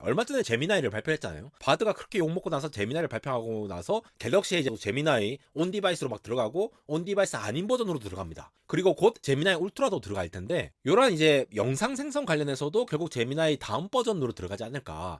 얼마 전에 제미나이를 발표했잖아요. 바드가 그렇게 욕먹고 나서 제미나이를 발표하고 나서 갤럭시에 이제 제미나이 온 디바이스로 막 들어가고 온 디바이스 아닌 버전으로 들어갑니다. 그리고 곧 제미나이 울트라도 들어갈 텐데 요런 이제 영상 생성 관련해서도 결국 제미나이 다음 버전으로 들어가지 않을까.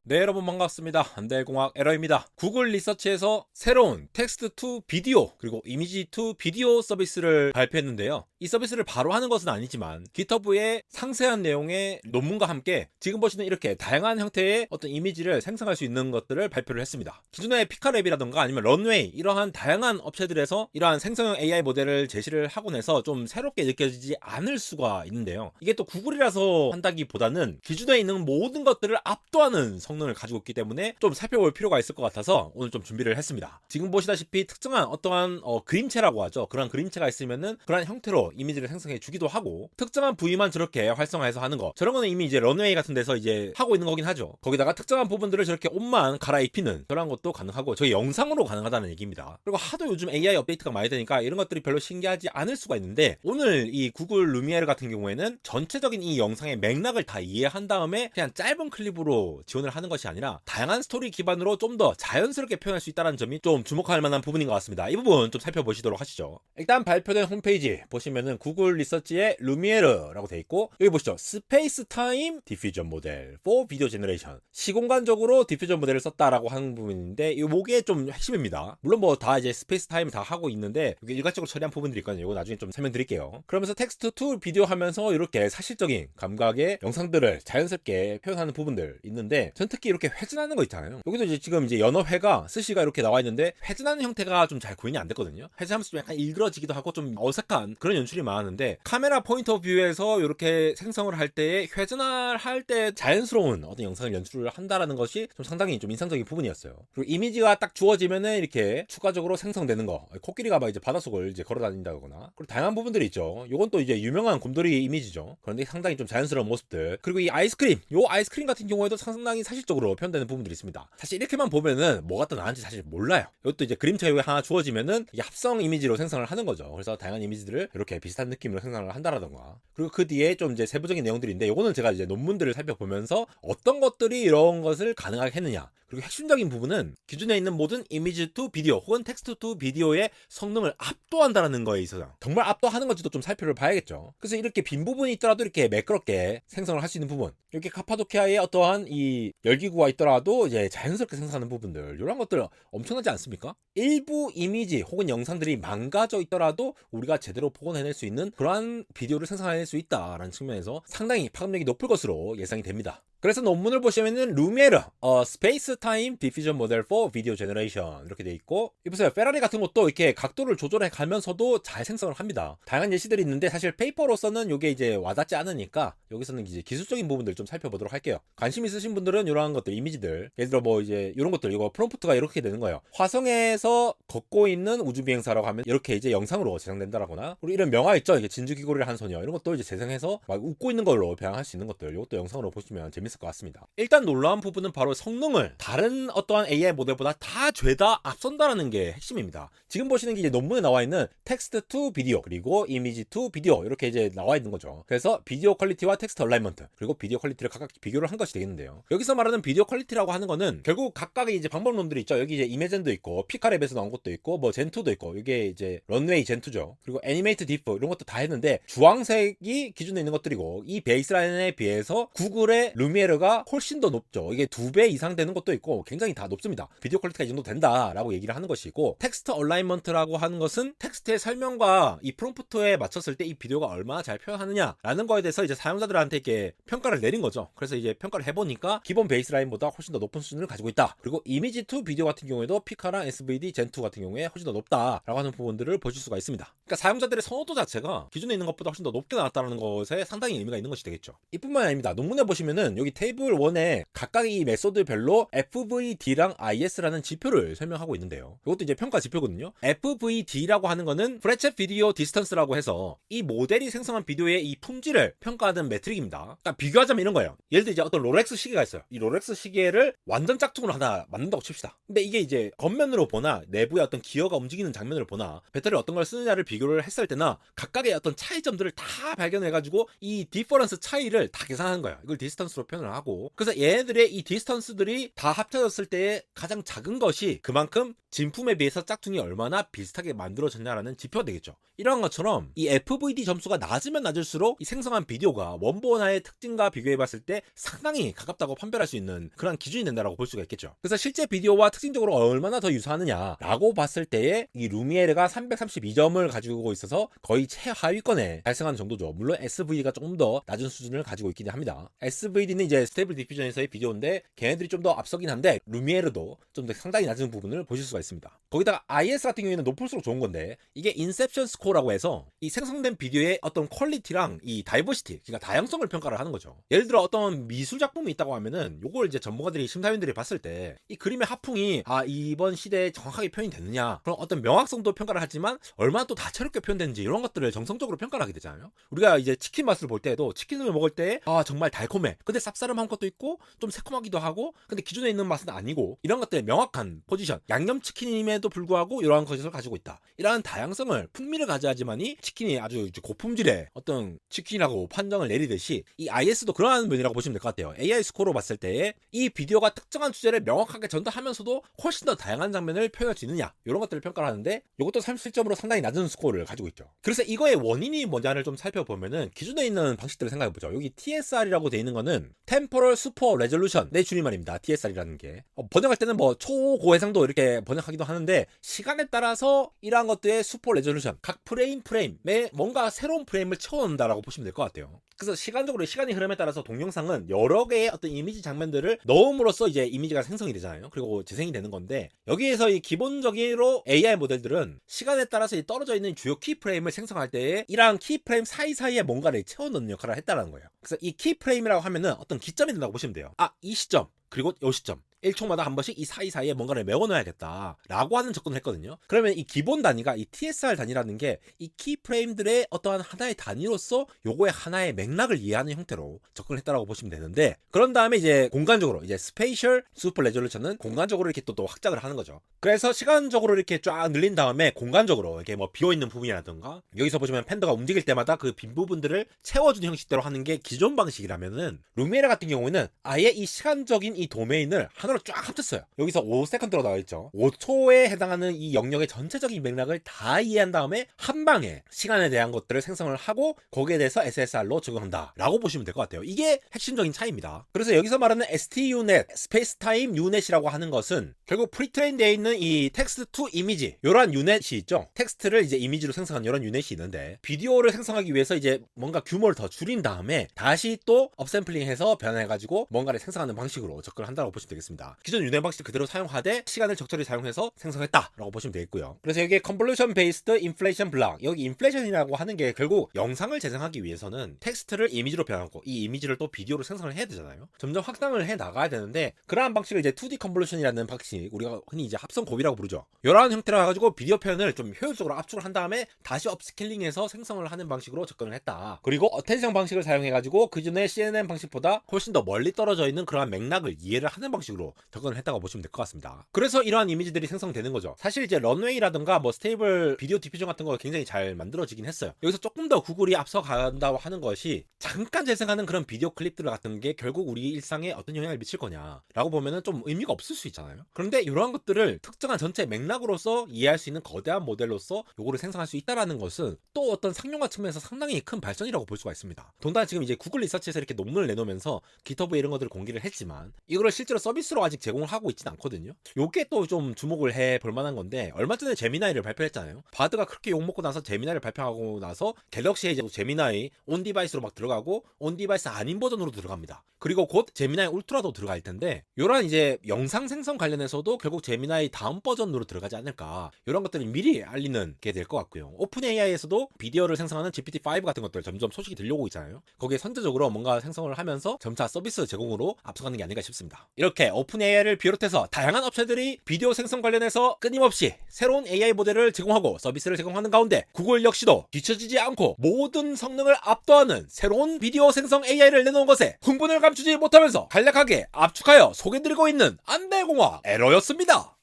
네, 여러분 반갑습니다. 안대공학 에러입니다. 구글 리서치에서 새로운 텍스트 투 비디오 그리고 이미지 투 비디오 서비스를 발표했는데요. 이 서비스를 바로 하는 것은 아니지만 깃허브의 상세한 내용의 논문과 함께 지금 보시는 이렇게 다양한 형태의 어떤 이미지를 생성할 수 있는 것들을 발표를 했습니다. 기존의 피카랩이라던가 아니면 런웨이 이러한 다양한 업체들에서 이러한 생성형 AI 모델을 제시를 하곤 해서 좀 새롭게 느껴지지 않을 수가 있는데요. 이게 또 구글이라서 한다기보다는 기존에 있는 모든 것들을 압도하는 성능을 가지고 있기 때문에 좀 살펴볼 필요가 있을 것 같아서 오늘 좀 준비를 했습니다. 지금 보시다시피 특정한 어떠한 그림체라고 하죠. 그런 그림체가 있으면은 그런 형태로 이미지를 생성해 주기도 하고 특정한 부위만 저렇게 활성화해서 하는 거 저런 거는 이미 이제 런웨이 같은 데서 이제 하고 있는 거긴 하죠. 거기다가 특정한 부분들을 저렇게 옷만 갈아입히는 그런 것도 가능하고 저게 영상으로 가능하다는 얘기입니다. 그리고 하도 요즘 AI 업데이트가 많이 되니까 이런 것들이 별로 신기하지 않을 수가 있는데 오늘 이 구글 루미에르 같은 경우에는 전체적인 이 영상의 맥락을 다 이해한 다음에 그냥 짧은 클립으로 지원을 하는 것이 아니라 다양한 스토리 기반으로 좀 더 자연스럽게 표현할 수 있다는 점이 좀 주목할 만한 부분인 것 같습니다. 이 부분 좀 살펴보시도록 하시죠. 일단 발표된 홈페이지 보시면은 구글 리서치의 루미에르라고 돼 있고 여기 보시죠. 스페이스 타임 디퓨전 모델 for 비디오 제너레이션 시공간적으로 디퓨전 모델을 썼다라고 하는 부분인데 이게 좀 핵심입니다. 물론 뭐 다 이제 스페이스 타임 다 하고 있는데 이게 일괄적으로 처리한 부분들이 있거든요. 이거 나중에 좀 설명드릴게요. 그러면서 텍스트 투 비디오 하면서 이렇게 사실적인 감각의 영상들을 자연스럽게 표현하는 부분들 있는데 전 특히 이렇게 회전하는 거 있잖아요. 여기도 이제 지금 이제 연어회가 스시가 이렇게 나와 있는데 회전하는 형태가 좀 잘 구현이 안 됐거든요. 회전하면서 좀 약간 일그러지기도 하고 좀 어색한 그런 연출이 많았는데 카메라 포인트 오브 뷰에서 이렇게 생성을 할 때에 회전을 할 때 자연스러운 어떤 영상을 연출을 한다라는 것이 좀 상당히 좀 인상적인 부분이었어요. 그리고 이미지가 딱 주어지면은 이렇게 추가적으로 생성되는 거 코끼리가 막 이제 바닷속을 이제 걸어 다닌다거나 그리고 다양한 부분들이 있죠. 요건 또 이제 유명한 곰돌이 이미지죠. 그런데 상당히 좀 자연스러운 모습들 그리고 이 아이스크림 요 아이스크림 같은 경우에도 상당히 사실적으로 표현되는 부분들이 있습니다. 사실 이렇게만 보면은 뭐가 더 나은지 사실 몰라요. 이것도 이제 그림체가 하나 주어지면은 이게 합성 이미지로 생성을 하는 거죠. 그래서 다양한 이미지들을 이렇게 비슷한 느낌으로 생성을 한다라던가 그리고 그 뒤에 좀 이제 세부적인 내용들인데 요거는 제가 이제 논문들을 살펴보면서 어떤 것들이 이런 것을 가능하게 했느냐 그리고 핵심적인 부분은 기존에 있는 모든 이미지 투 비디오 혹은 텍스트 투 비디오의 성능을 압도한다는 거에 있어서 정말 압도하는 건지도 좀 살펴를 봐야겠죠. 그래서 이렇게 빈 부분이 있더라도 이렇게 매끄럽게 생성을 할 수 있는 부분 이렇게 카파도키아의 어떠한 이 열기구가 있더라도 이제 자연스럽게 생성하는 부분들 이런 것들 엄청나지 않습니까? 일부 이미지 혹은 영상들이 망가져 있더라도 우리가 제대로 복원해낼 수 있는 그러한 비디오를 생성해낼 수 있다라는 측면에서 상당히 파급력이 높을 것으로 예상이 됩니다. 그래서 논문을 보시면은 루미에르 스페이스 타임 디퓨전 모델 for 비디오 제너레이션 이렇게 돼 있고 보세요. 페라리 같은 것도 이렇게 각도를 조절해 가면서도 잘 생성을 합니다. 다양한 예시들이 있는데 사실 페이퍼로서는 이게 이제 와닿지 않으니까 여기서는 이제 기술적인 부분들 좀 살펴보도록 할게요. 관심 있으신 분들은 이러한 것들 이미지들 예를 들어 뭐 이제 이런 것들 이거 프롬프트가 이렇게 되는 거예요. 화성에서 걷고 있는 우주 비행사라고 하면 이렇게 이제 영상으로 제작된다라거나 그리고 이런 명화 있죠. 이게 진주 귀고리를 한 소녀 이런 것도 이제 재생해서 막 웃고 있는 걸로 배양할 수 있는 것들 이것도 영상으로 보시면 재밌을 것 같습니다. 일단 놀라운 부분은 바로 성능을 다른 어떠한 AI 모델보다 다 죄다 앞선다라는 게 핵심입니다. 지금 보시는 게 이제 논문에 나와 있는 텍스트 투 비디오 그리고 이미지 투 비디오 이렇게 이제 나와 있는 거죠. 그래서 비디오 퀄리티와 텍스트 얼라이먼트 그리고 비디오 퀄리티를 각각 비교를 한 것이 되겠는데요. 여기서 말하는 비디오 퀄리티라고 하는 거는 결국 각각의 이제 방법론들이 있죠. 여기 이제 이메젠도 있고 피카랩에서 나온 것도 있고 뭐 젠2도 있고 이게 이제 런웨이 젠2죠. 그리고 애니메이트 디프 이런 것도 다 했는데 주황색이 기존에 있는 것들이고 이 베이스라인에 비해서 구글의 루미에르가 훨씬 더 높죠. 이게 2배 이상 되는 것도 있고 굉장히 다 높습니다. 비디오 퀄리티가 이 정도 된다라고 얘기를 하는 것이고 텍스트 얼라이먼트라고 하는 것은 텍스트의 설명과 이 프롬프트에 맞췄을 때 이 비디오가 얼마나 잘 표현하느냐라는 거에 대해서 이제 사용자들한테 이렇게 평가를 내린 거죠. 그래서 이제 평가를 해보니까 기본 베이스라인보다 훨씬 더 높은 수준을 가지고 있다. 그리고 이미지 투 비디오 같은 경우에도 피카랑 SVD 젠2 같은 경우에 훨씬 더 높다라고 하는 부분들을 보실 수가 있습니다. 그러니까 사용자들의 선호도 자체가 기존에 있는 것보다 훨씬 더 높게 나왔다는 것에 상당히 의미가 있는 것이 되겠죠. 이뿐만이 아닙니다. 논문에 보시면은 여기 테이블 1에 각각의 이 메소드별로 FVD랑 IS라는 지표를 설명하고 있는데요. 이것도 이제 평가 지표거든요. FVD라고 하는 거는 프레첼 비디오 디스턴스라고 해서 이 모델이 생성한 비디오의 이 품질을 평가하는 매트릭입니다. 그러니까 비교하자면 이런 거예요. 예를 들어 이제 어떤 롤렉스 시계가 있어요. 이 롤렉스 시계를 완전 짝퉁으로 하나 만든다고 칩시다. 근데 이게 이제 겉면으로 보나 내부의 어떤 기어가 움직이는 장면을 보나 배터리 어떤 걸 쓰느냐를 비교를 했을 때나 각각의 어떤 차이점들을 다 발견해가지고 이 디퍼런스 차이를 다 계산하는 거예요. 이걸 디스턴스로 표현을 하고, 그래서 얘네들의 이 디스턴스들이 다 합쳐졌을 때 가장 작은 것이 그만큼 진품에 비해서 짝퉁이 얼마나 비슷하게 만들어졌냐라는 지표가 되겠죠. 이런 것처럼 이 FVD 점수가 낮으면 낮을수록 이 생성한 비디오가 원본화의 특징과 비교해봤을 때 상당히 가깝다고 판별할 수 있는 그런 기준이 된다고 볼 수가 있겠죠. 그래서 실제 비디오와 특징적으로 얼마나 더 유사하느냐라고 봤을 때에 이 루미에르가 332점을 가지고 있어서 거의 최하위권에 달성하는 정도죠. 물론 SVD가 조금 더 낮은 수준을 가지고 있긴 합니다. SVD는 이제 스테이블 디퓨전에서의 비디오인데 걔네들이 좀 더 앞서긴 한데 루미에르도 좀 더 상당히 낮은 부분을 보실 수가 있습니다. 거기다가 IS 같은 경우에는 높을수록 좋은 건데 이게 인셉션 스코어라고 해서 이 생성된 비디오의 어떤 퀄리티랑 이 다이버시티, 그러니까 다양성을 평가를 하는 거죠. 예를 들어 어떤 미술 작품이 있다고 하면은 요걸 이제 전문가들이 심사위원들이 봤을 때 이 그림의 하풍이 이번 시대에 정확하게 표현이 됐느냐, 그런 어떤 명확성도 평가를 하지만 얼마나 또 다채롭게 표현되는지 이런 것들을 정성적으로 평가를 하게 되잖아요. 우리가 이제 치킨 맛을 볼 때도 치킨을 먹을 때 정말 달콤해, 근데 쌉싸름한 것도 있고 좀 새콤하기도 하고 근데 기존에 있는 맛은 아니고, 이런 것들의 명확한 포지션, 양념치킨임에도 불구하고 이러한 것을 가지고 있다. 이러한 다양성을, 풍미를 가져야지만이 치킨이 아주 고품질의 어떤 치킨이라고 판정을 내리듯이 이 IS도 그러한 면이라고 보시면 될 것 같아요. AI 스코어로 봤을 때 이 비디오가 특정한 주제를 명확하게 전달하면서도 훨씬 더 다양한 장면을 표현할 수 있느냐, 이런 것들을 평가를 하는데 이것도 37점으로 상당히 낮은 스코어를 가지고 있죠. 그래서 이거의 원인이 뭐냐를 좀 살펴보면은 기존에 있는 방식들을 생각해보죠. 여기 TSR이라고 돼 있는 거는 Temporal Super Resolution의 줄임말입니다. TSR이라는 게 번역할 때는 뭐 초고해상도 이렇게 번역하기도 하는데, 시간에 따라서 이러한 것들의 슈퍼 레졸루션, 각 프레임에 뭔가 새로운 프레임을 채워넣는다라고 보시면 될 것 같아요. 그래서 시간적으로 시간의 흐름에 따라서 동영상은 여러 개의 어떤 이미지 장면들을 넣음으로써 이제 이미지가 생성이 되잖아요. 그리고 재생이 되는 건데, 여기에서 이 기본적으로 AI 모델들은 시간에 따라서 이 떨어져 있는 주요 키프레임을 생성할 때에 이러한 키프레임 사이사이에 뭔가를 채워넣는 역할을 했다는 거예요. 그래서 이 키프레임이라고 하면은 어떤 기점이 된다고 보시면 돼요. 이 시점, 그리고 요 시점, 1초마다 한 번씩 이 사이사이에 뭔가를 메워놔야겠다 라고 하는 접근을 했거든요. 그러면 이 기본 단위가 이 TSR 단위라는 게 이 키프레임들의 어떠한 하나의 단위로서 요거의 하나의 맥락을 이해하는 형태로 접근을 했다라고 보시면 되는데, 그런 다음에 이제 공간적으로 이제 스페이셜 슈퍼 레졸루션은 공간적으로 이렇게 또 확장을 하는 거죠. 그래서 시간적으로 이렇게 쫙 늘린 다음에 공간적으로 이렇게 뭐 비어있는 부분이라든가, 여기서 보시면 팬더가 움직일 때마다 그 빈 부분들을 채워주는 형식대로 하는 게 기존 방식이라면은, 루미에르 같은 경우에는 아예 이 시간적인 이 도메인을 하나로 쫙 합쳤어요. 여기서 5세컨드로 나와있죠. 5초에 해당하는 이 영역의 전체적인 맥락을 다 이해한 다음에 한 방에 시간에 대한 것들을 생성을 하고 거기에 대해서 SSR로 적용한다 라고 보시면 될 것 같아요. 이게 핵심적인 차이입니다. 그래서 여기서 말하는 STUNet, 스페이스타임 유넷이라고 하는 것은 결국 프리트레인 되어 있는 이 텍스트 투 이미지, 이런 유넷이 있죠. 텍스트를 이제 이미지로 생성한 이런 유넷이 있는데, 비디오를 생성하기 위해서 이제 뭔가 규모를 더 줄인 다음에 다시 또 업샘플링해서 변해가지고 뭔가를 생성하는 방식으로 접근을 한다고 보시면 되겠습니다. 기존 유넷 방식 그대로 사용하되 시간을 적절히 사용해서 생성했다라고 보시면 되겠고요. 그래서 여기에 컨볼루션 베이스드 인플레이션 블락, 여기 인플레이션이라고 하는 게 결국 영상을 재생하기 위해서는 텍스트를 이미지로 변하고 이 이미지를 또 비디오로 생성을 해야 되잖아요. 점점 확장을 해 나가야 되는데, 그러한 방식을 이제 2D 컨볼루션이라는 방식, 우리가 흔히 이제 합성 곱이라고 부르죠. 이러한 형태로 해가지고 비디오 표현을 좀 효율적으로 압축을 한 다음에 다시 업스케일링해서 생성을 하는 방식으로 접근을 했다. 그리고 어텐션 방식을 사용해가지고 그전에 CNN 방식보다 훨씬 더 멀리 떨어져 있는 그러한 맥락을 이해를 하는 방식으로 접근을 했다고 보시면 될 것 같습니다. 그래서 이러한 이미지들이 생성되는 거죠. 사실 이제 런웨이라든가 뭐 스테이블 비디오 디퓨전 같은 거 굉장히 잘 만들어지긴 했어요. 여기서 조금 더 구글이 앞서간다고 하는 것이, 잠깐 재생하는 그런 비디오 클립들 같은 게 결국 우리 일상에 어떤 영향을 미칠 거냐라고 보면은 좀 의미가 없을 수 있잖아요. 그런데 이러한 것들을 특정한 전체 맥락으로서 이해할 수 있는 거대한 모델로서 요거를 생성할 수 있다라는 것은 또 어떤 상용화 측면에서 상당히 큰 발전이라고 볼 수가 있습니다. 돈단 지금 이제 구글 리서치에서 이렇게 논문을 내놓으면서 GitHub에 이런 것들을 공개를 했지만, 이거를 실제로 서비스로 실제로 아직 제공을 하고 있진 않거든요. 요게 또 좀 주목을 해볼 만한 건데, 얼마 전에 제미나이를 발표했잖아요. 바드가 그렇게 욕먹고 나서 제미나이를 발표하고 나서 갤럭시에 이제 제미나이 온 디바이스로 막 들어가고 온 디바이스 아닌 버전으로 들어갑니다. 그리고 곧 제미나이 울트라도 들어갈 텐데, 요런 이제 영상 생성 관련해서도 결국 제미나이 다음 버전으로 들어가지 않을까, 이런 것들을 미리 알리는 게 될 것 같고요. 오픈 AI에서도 비디오를 생성하는 GPT-5 같은 것들 점점 소식이 들려오고 있잖아요. 거기에 선제적으로 뭔가 생성을 하면서 점차 서비스 제공으로 앞서가는 게 아닌가 싶습니다. 이렇게 오픈 AI를 비롯해서 다양한 업체들이 비디오 생성 관련해서 끊임없이 새로운 AI 모델을 제공하고 서비스를 제공하는 가운데, 구글 역시도 뒤처지지 않고 모든 성능을 압도하는 새로운 비디오 생성 AI를 내놓은 것에 흥분을 감추지 못하면서 간략하게 압축하여 소개드리고 있는 안대공학 에러였습니다.